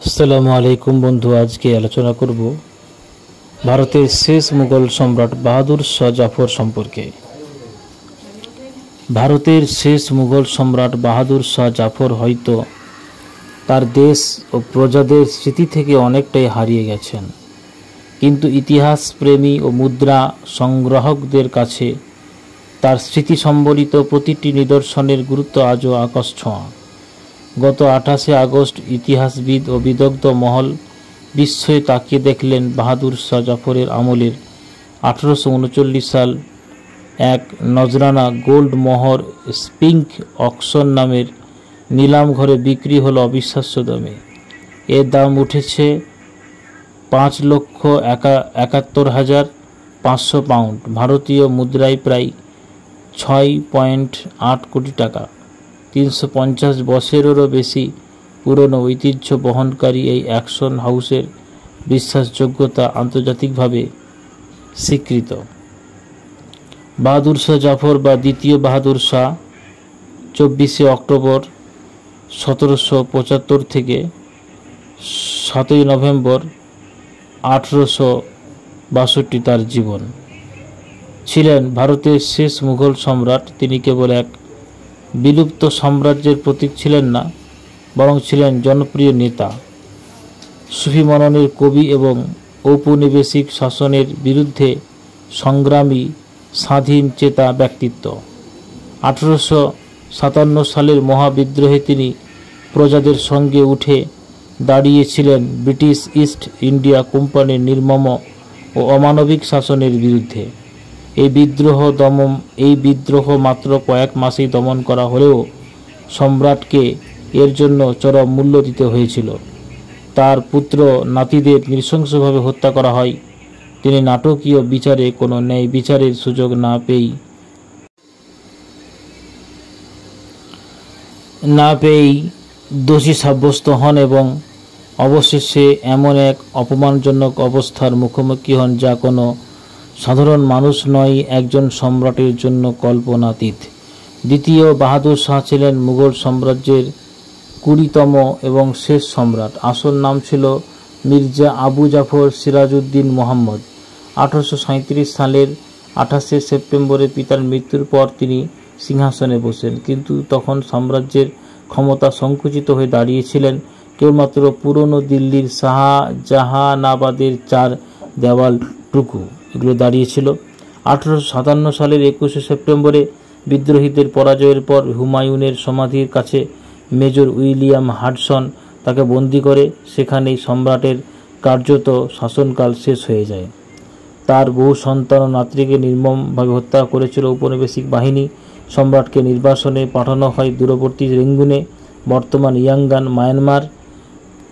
আসসালামু আলাইকুম বন্ধু, আজকে আলোচনা করব ভারতের শেষ মুঘল সম্রাট বাহাদুর শাহ জাফর সম্পর্কে। ভারতের শেষ মুঘল সম্রাট বাহাদুর শাহ জাফর হয়তো তার দেশ ও প্রজাদের স্মৃতি থেকে অনেকটাই হারিয়ে গেছেন, কিন্তু ইতিহাস প্রেমী ও মুদ্রা সংগ্রাহকদের কাছে তার স্মৃতি সম্বলিত প্রতিটি নিদর্শনের গুরুত্ব আজও আকাশ ছোঁয়া। গত 28শে আগস্ট ইতিহাসবিদ ও বিদগ্ধ মহল বিস্ময়ে তাকিয়ে দেখলেন বাহাদুর শাহ জাফরের আমলের 1839 সাল এক নজরানা গোল্ড মোহর স্পিঙ্ক অকশন নামের নিলাম ঘরে বিক্রি হলো অবিশ্বাস্য দামে। এর দাম উঠেছে 5,71,500 পাউন্ড, ভারতীয় মুদ্রায় প্রায় 6.8 কোটি টাকা। 350 বছরেরও বেশি পুরনো ঐতিহ্য বহনকারী এই অ্যাকশন হাউসের বিশ্বাসযোগ্যতা আন্তর্জাতিকভাবে স্বীকৃত। বাহাদুর শাহ জাফর বা দ্বিতীয় বাহাদুর শাহ 24শে অক্টোবর 1775 থেকে 7ই নভেম্বর 1862 তার জীবন। ছিলেন ভারতের শেষ মুঘল সম্রাট। তিনি কেবল এক বিলুপ্ত সাম্রাজ্যের প্রতীক ছিলেন না, বরং ছিলেন জনপ্রিয় নেতা, সুফি মননের কবি এবং ঔপনিবেশিক শাসনের বিরুদ্ধে সংগ্রামী স্বাধীন চেতা ব্যক্তিত্ব। 1857 সালের মহাবিদ্রোহে তিনি প্রজাদের সঙ্গে উঠে দাঁড়িয়েছিলেন ব্রিটিশ ইস্ট ইন্ডিয়া কোম্পানির নির্মম ও অমানবিক শাসনের বিরুদ্ধে। এই বিদ্রোহ মাত্র কয়েক মাসেই দমন করা হলেও সম্রাটকে এর জন্য চরম মূল্য দিতে হয়েছিল। তার পুত্র নাতিদের নৃশংসভাবে হত্যা করা হয়। তিনি নাটকীয় বিচারে কোনো ন্যায় বিচারের সুযোগ না পেয়েই দোষী সাব্যস্ত হন এবং অবশেষে এমন এক অপমানজনক অবস্থার মুখোমুখি হন যা কোনো সাধারণ মানুষ নয়, একজন সম্রাটের জন্য কল্পনাতীত। দ্বিতীয় বাহাদুর শাহ ছিলেন মুঘল সাম্রাজ্যের 20তম এবং শেষ সম্রাট। আসল নাম ছিল মির্জা আবু জাফর সিরাজউদ্দিন মোহাম্মদ। 1837 সালের 28শে সেপ্টেম্বরে পিতার মৃত্যুর পর তিনি সিংহাসনে বসেন, কিন্তু তখন সাম্রাজ্যের ক্ষমতা সংকুচিত হয়ে দাঁড়িয়েছিলেন কেবলমাত্র পুরনো দিল্লির শাহজাহানাবাদের 4 দেওয়ালটুকু এগুলো দাঁড়িয়েছিল। 1857 সালের 21শে সেপ্টেম্বরে বিদ্রোহীদের পরাজয়ের পর হুমায়ুনের সমাধির কাছে মেজর উইলিয়াম হাডসন তাকে বন্দী করে। সেখানেই সম্রাটের কার্যত শাসনকাল শেষ হয়ে যায়। তার বহু সন্তান ও নাতৃকে নির্মমভাবে হত্যা করেছিল ঔপনিবেশিক বাহিনী। সম্রাটকে নির্বাসনে পাঠানো হয় দূরবর্তী রেঙ্গুনে, বর্তমান ইয়াঙ্গান, মায়ানমার।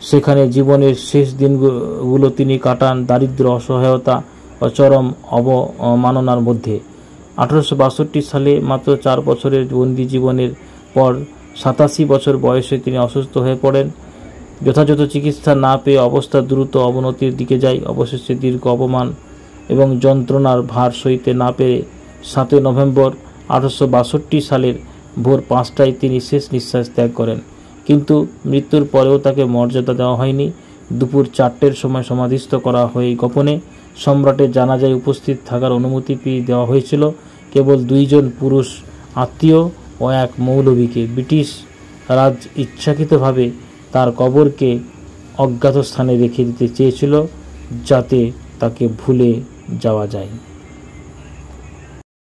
সেখানে জীবনের শেষ দিনগুলো তিনি কাটান দারিদ্র্য, অসহায়তা ও চরম অবমাননার মধ্যে। 1862 সালে মাত্র 4 বছরের বন্দি জীবনের পর 87 বছর বয়সে তিনি অসুস্থ হয়ে পড়েন। যথাযথ চিকিৎসা না পেয়ে অবস্থা দ্রুত অবনতির দিকে যায়। অবশেষে দীর্ঘ অপমান এবং যন্ত্রণার ভার সইতে না পেরে 7 নভেম্বর 1862 সালের ভোর 5টায় তিনি শেষ নিঃশ্বাস ত্যাগ করেন। কিন্তু মৃত্যুর পরেও তাকে মর্যাদা দেওয়া হয়নি। দুপুর 4টের সময় সমাধিস্থ করা হয়ে গোপনে সম্রাটের জানাজায় উপস্থিত থাকার অনুমতি দেওয়া হয়েছিল কেবল 2 জন পুরুষ আত্মীয় ও এক মৌলভীকে। ব্রিটিশ রাজ ইচ্ছাকৃতভাবে তার কবরকে অজ্ঞাত স্থানে রেখে দিতে চেয়েছিল যাতে তাকে ভুলে যাওয়া যায়।